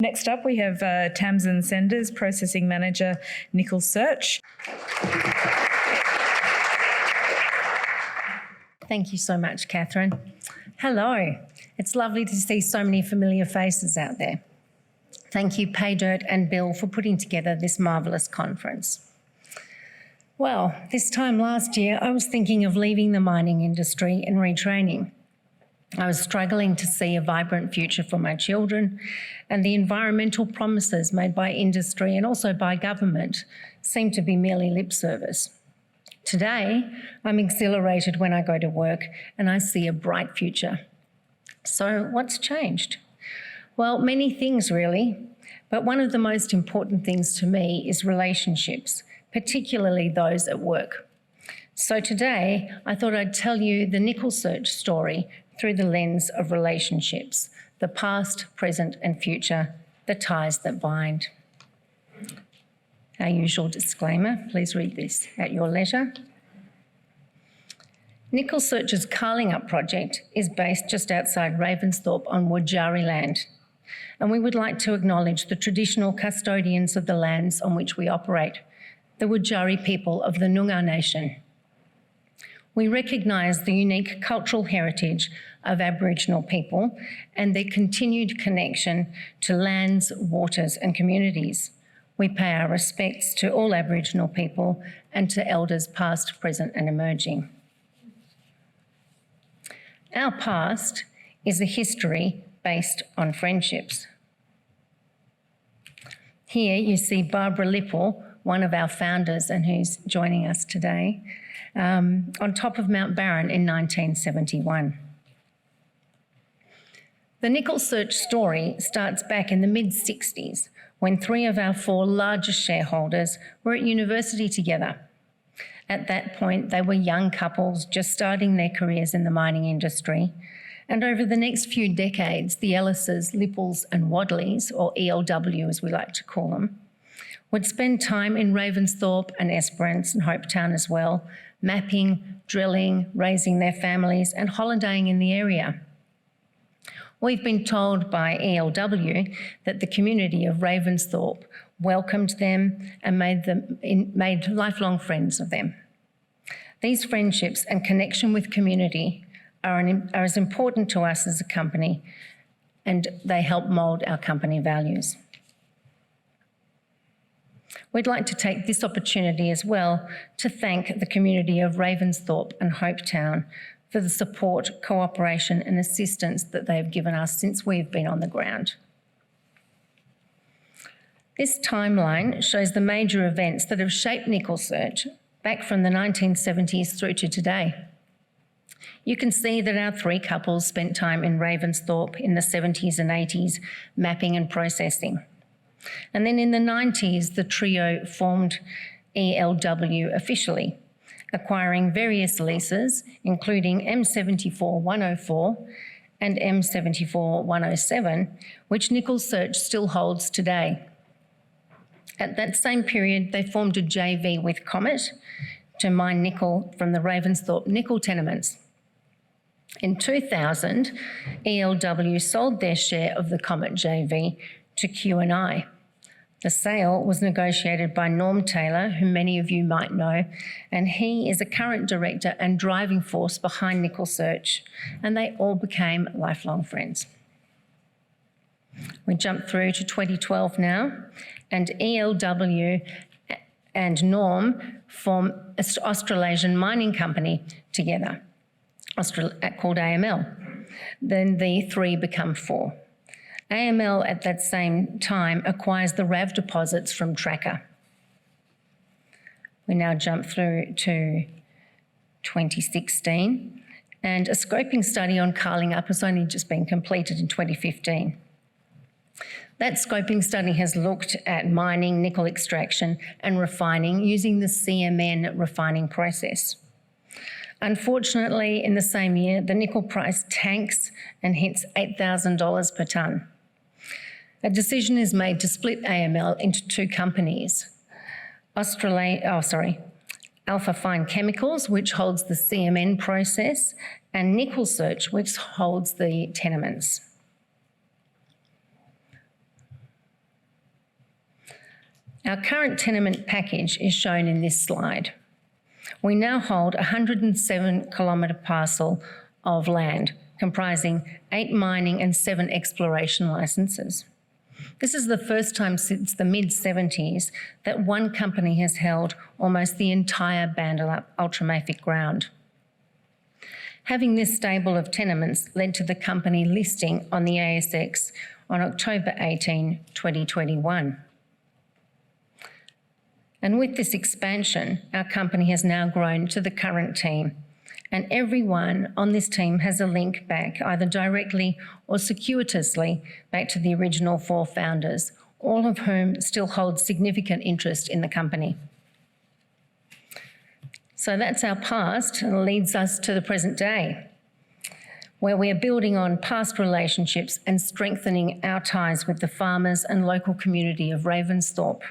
Next up, we have Tamsin Senders, Processing Manager, NickelSearch. Thank you so much, Catherine. Hello. It's lovely to see so many familiar faces out there. Thank you, Paydirt and Bill, for putting together this marvellous conference. Well, this time last year, I was thinking of leaving the mining industry and retraining. I was struggling to see a vibrant future for my children, and the environmental promises made by industry and also by government seemed to be merely lip service. Today, I'm exhilarated when I go to work and I see a bright future. So what's changed? Well, many things really, but one of the most important things to me is relationships, particularly those at work. So today, I thought I'd tell you the NickelSearch story through the lens of relationships, the past, present and future, the ties that bind. Our usual disclaimer, please read this at your leisure. NickelSearch's Carling Up project is based just outside Ravensthorpe on Wurundjeri land, and we would like to acknowledge the traditional custodians of the lands on which we operate, the Wurundjeri people of the Noongar Nation. We recognise the unique cultural heritage of Aboriginal people and their continued connection to lands, waters and communities. We pay our respects to all Aboriginal people and to elders past, present and emerging. Our past is a history based on friendships. Here you see Barbara Lipple, one of our founders and who's joining us today, on top of Mount Barron in 1971. The NickelSearch story starts back in the mid-60s when 3 of our 4 largest shareholders were at university together. At that point, they were young couples just starting their careers in the mining industry, and over the next few decades, the Ellises, Lipples and Wadleys, or ELW as we like to call them, would spend time in Ravensthorpe and Esperance and Hopetown as well, mapping, drilling, raising their families and holidaying in the area. We've been told by ELW that the community of Ravensthorpe welcomed them and made lifelong friends of them. These friendships and connection with community are as important to us as a company, and they help mould our company values. We'd like to take this opportunity as well to thank the community of Ravensthorpe and Hopetown for the support, cooperation and assistance that they've given us since we've been on the ground. This timeline shows the major events that have shaped NickelSearch back from the 1970s through to today. You can see that our 3 couples spent time in Ravensthorpe in the 70s and 80s mapping and processing. And then in the 90s, the trio formed ELW officially, acquiring various leases, including M74-104 and M74-107, which NickelSearch still holds today. At that same period, they formed a JV with Comet to mine nickel from the Ravensthorpe nickel tenements. In 2000, ELW sold their share of the Comet JV to Q&I. The sale was negotiated by Norm Taylor, who many of you might know, and he is a current director and driving force behind NickelSearch, and they all became lifelong friends. We jump through to 2012 now, and ELW and Norm form an Australasian mining company together, called AML. Then the 3 become 4. AML at that same time acquires the RAV deposits from Tracker. We now jump through to 2016, and a scoping study on Carling Up has only just been completed in 2015. That scoping study has looked at mining, nickel extraction and refining using the CMN refining process. Unfortunately, in the same year, the nickel price tanks and hits $8,000 per tonne. A decision is made to split AML into 2 companies. Alpha Fine Chemicals, which holds the CMN process, and NickelSearch, which holds the tenements. Our current tenement package is shown in this slide. We now hold a 107-kilometre parcel of land comprising 8 mining and 7 exploration licences. This is the first time since the mid-70s that one company has held almost the entire Bandalap ultramafic ground. Having this stable of tenements led to the company listing on the ASX on October 18, 2021. And with this expansion, our company has now grown to the current team, and everyone on this team has a link back, either directly or circuitously, back to the original 4 founders, all of whom still hold significant interest in the company. So that's our past, and leads us to the present day, where we are building on past relationships and strengthening our ties with the farmers and local community of Ravensthorpe.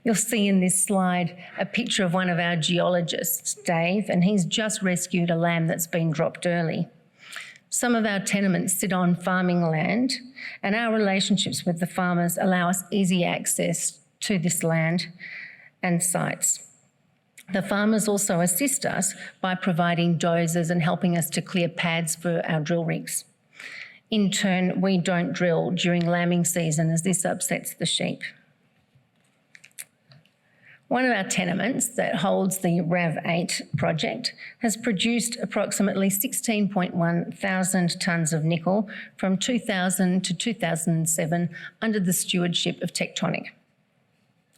You'll see in this slide a picture of one of our geologists, Dave, and he's just rescued a lamb that's been dropped early. Some of our tenements sit on farming land, and our relationships with the farmers allow us easy access to this land and sites. The farmers also assist us by providing dozers and helping us to clear pads for our drill rigs. In turn, we don't drill during lambing season as this upsets the sheep. One of our tenements that holds the RAV8 project has produced approximately 16.1 thousand tonnes of nickel from 2000 to 2007 under the stewardship of Tectonic.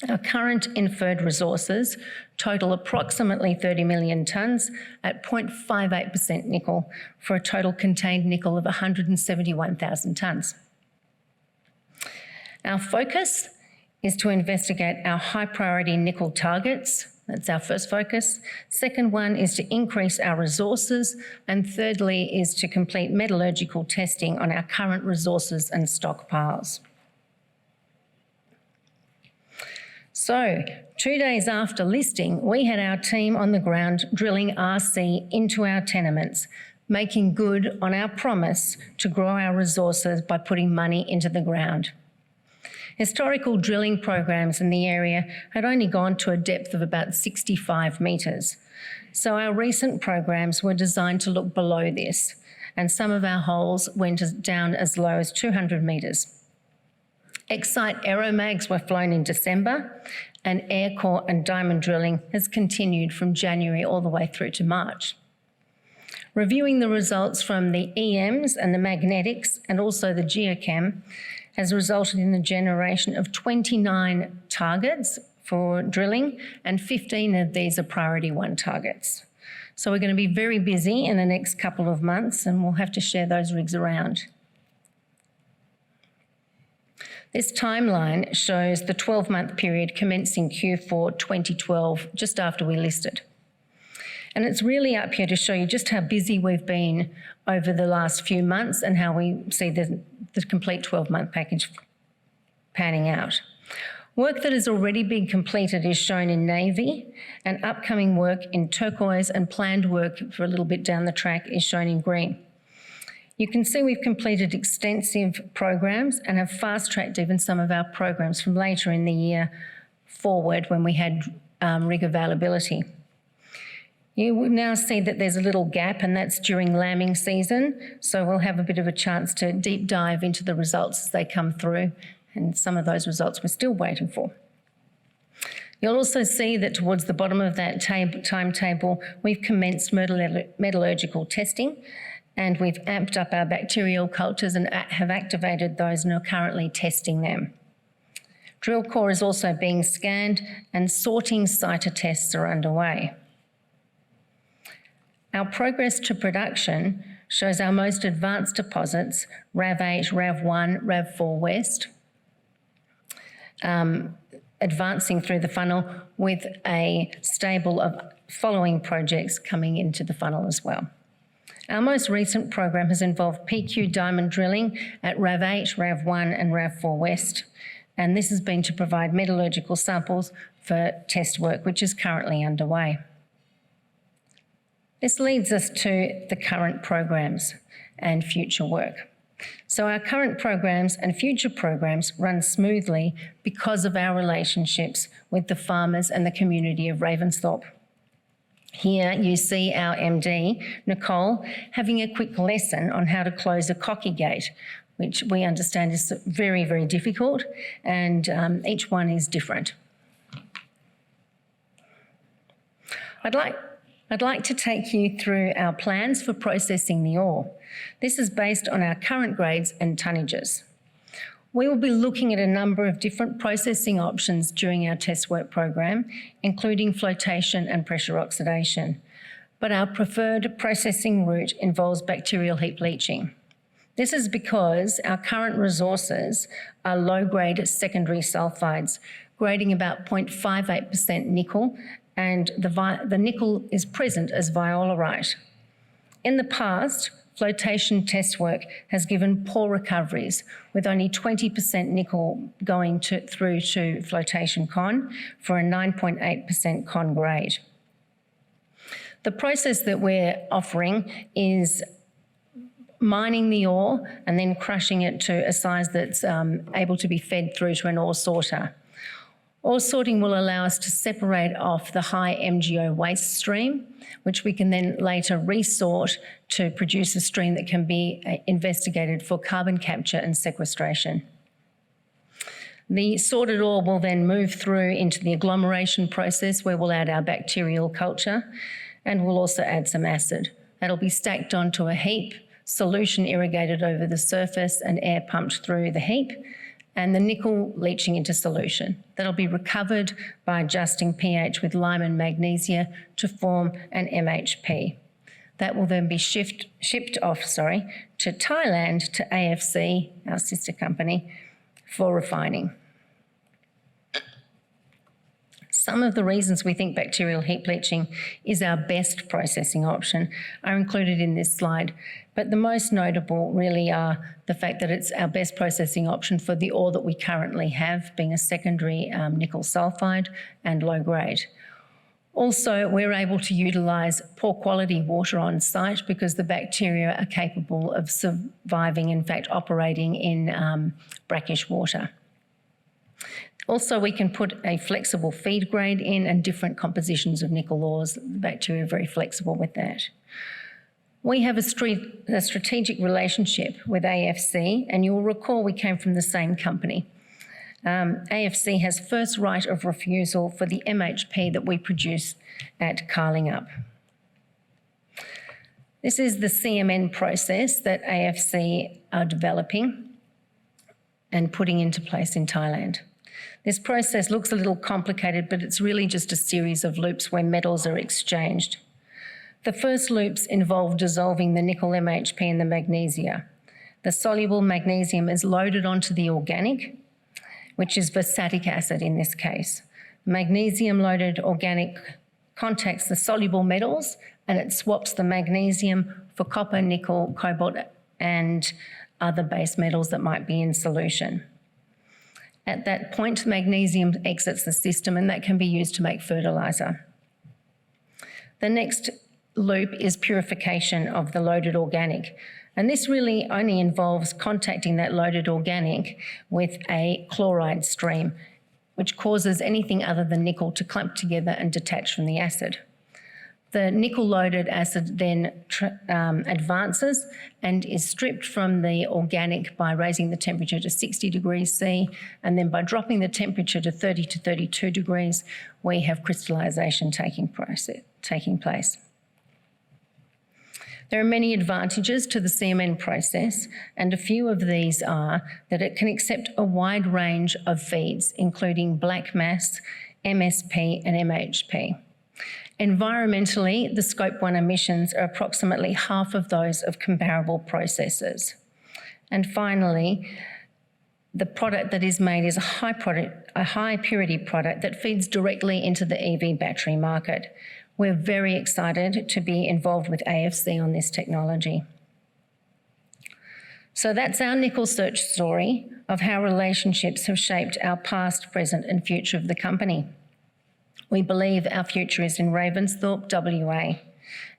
Our current inferred resources total approximately 30 million tonnes at 0.58% nickel for a total contained nickel of 171,000 tonnes. Our focus is to investigate our high priority nickel targets. That's our first focus. Second one is to increase our resources. And thirdly is to complete metallurgical testing on our current resources and stockpiles. So 2 days after listing, we had our team on the ground drilling RC into our tenements, making good on our promise to grow our resources by putting money into the ground. Historical drilling programs in the area had only gone to a depth of about 65 metres. So our recent programs were designed to look below this, and some of our holes went down as low as 200 metres. Excite aeromags were flown in December, and air core and diamond drilling has continued from January all the way through to March. Reviewing the results from the EMs and the magnetics and also the geochem has resulted in the generation of 29 targets for drilling, and 15 of these are priority 1 targets. So we're going to be very busy in the next couple of months, and we'll have to share those rigs around. This timeline shows the 12-month period commencing Q4 2012, just after we listed. And it's really up here to show you just how busy we've been over the last few months and how we see the complete 12-month package panning out. Work that has already been completed is shown in navy, and upcoming work in turquoise and planned work for a little bit down the track is shown in green. You can see we've completed extensive programs and have fast-tracked even some of our programs from later in the year forward when we had rig availability. You will now see that there's a little gap, and that's during lambing season, so we'll have a bit of a chance to deep dive into the results as they come through, and some of those results we're still waiting for. You'll also see that towards the bottom of that timetable, we've commenced metallurgical testing, and we've amped up our bacterial cultures and have activated those and are currently testing them. Drill core is also being scanned, and sorting CITA tests are underway. Our progress to production shows our most advanced deposits, RAV8, RAV1, RAV4 West, advancing through the funnel with a stable of following projects coming into the funnel as well. Our most recent program has involved PQ diamond drilling at RAV8, RAV1 and RAV4 West, and this has been to provide metallurgical samples for test work, which is currently underway. This leads us to the current programs and future work. So our current programs and future programs run smoothly because of our relationships with the farmers and the community of Ravensthorpe. Here you see our MD, Nicole, having a quick lesson on how to close a cocky gate, which we understand is very, very difficult, and each one is different. I'd like to take you through our plans for processing the ore. This is based on our current grades and tonnages. We will be looking at a number of different processing options during our test work program, including flotation and pressure oxidation. But our preferred processing route involves bacterial heap leaching. This is because our current resources are low-grade secondary sulfides, grading about 0.58% nickel, and the nickel is present as violarite. In the past, flotation test work has given poor recoveries, with only 20% nickel going through to flotation con for a 9.8% con grade. The process that we're offering is mining the ore and then crushing it to a size that's able to be fed through to an ore sorter. Ore sorting will allow us to separate off the high MgO waste stream, which we can then later resort to produce a stream that can be investigated for carbon capture and sequestration. The sorted ore will then move through into the agglomeration process, where we'll add our bacterial culture, and we'll also add some acid. That'll be stacked onto a heap, solution irrigated over the surface and air pumped through the heap, and the nickel leaching into solution. That'll be recovered by adjusting pH with lime and magnesia to form an MHP. That will then be shipped off to Thailand to AFC, our sister company, for refining. Some of the reasons we think bacterial heap leaching is our best processing option are included in this slide, but the most notable really are the fact that it's our best processing option for the ore that we currently have, being a secondary nickel sulfide and low grade. Also, we're able to utilise poor quality water on site because the bacteria are capable of surviving, in fact, operating in brackish water. Also, we can put a flexible feed grade in and different compositions of nickel ores. The bacteria are very flexible with that. We have a strategic relationship with AFC, and you'll recall we came from the same company. AFC has first right of refusal for the MHP that we produce at Carlingup. This is the CMN process that AFC are developing and putting into place in Thailand. This process looks a little complicated, but it's really just a series of loops where metals are exchanged. The first loops involve dissolving the nickel MHP in the magnesia. The soluble magnesium is loaded onto the organic, which is vasatic acid in this case. Magnesium-loaded organic contacts the soluble metals, and it swaps the magnesium for copper, nickel, cobalt, and other base metals that might be in solution. At that point, magnesium exits the system, and that can be used to make fertiliser. The next loop is purification of the loaded organic, and this really only involves contacting that loaded organic with a chloride stream, which causes anything other than nickel to clump together and detach from the acid. The nickel-loaded acid then advances and is stripped from the organic by raising the temperature to 60 degrees C, and then by dropping the temperature to 30 to 32 degrees, we have crystallisation taking place. There are many advantages to the CMN process, and a few of these are that it can accept a wide range of feeds, including black mass, MSP and MHP. Environmentally, the Scope 1 emissions are approximately half of those of comparable processes. And finally, the product that is made is a high purity product that feeds directly into the EV battery market. We're very excited to be involved with AFC on this technology. So that's our NickelSearch story of how relationships have shaped our past, present and future of the company. We believe our future is in Ravensthorpe, WA,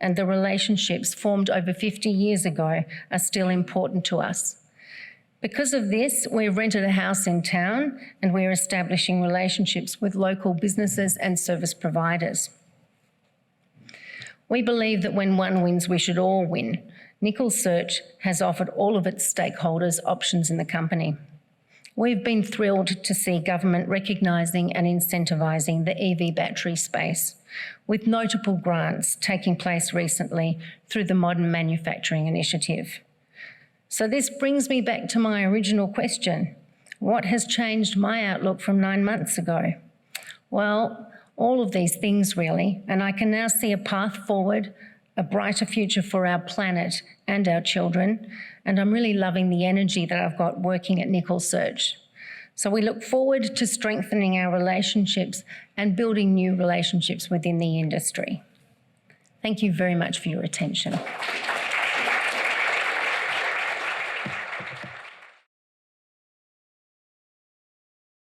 and the relationships formed over 50 years ago are still important to us. Because of this, we've rented a house in town and we're establishing relationships with local businesses and service providers. We believe that when one wins, we should all win. NickelSearch has offered all of its stakeholders options in the company. We've been thrilled to see government recognising and incentivising the EV battery space, with notable grants taking place recently through the Modern Manufacturing Initiative. So this brings me back to my original question. What has changed my outlook from 9 months ago? Well, all of these things really, and I can now see a path forward, a brighter future for our planet and our children, and I'm really loving the energy that I've got working at NickelSearch. So we look forward to strengthening our relationships and building new relationships within the industry. Thank you very much for your attention.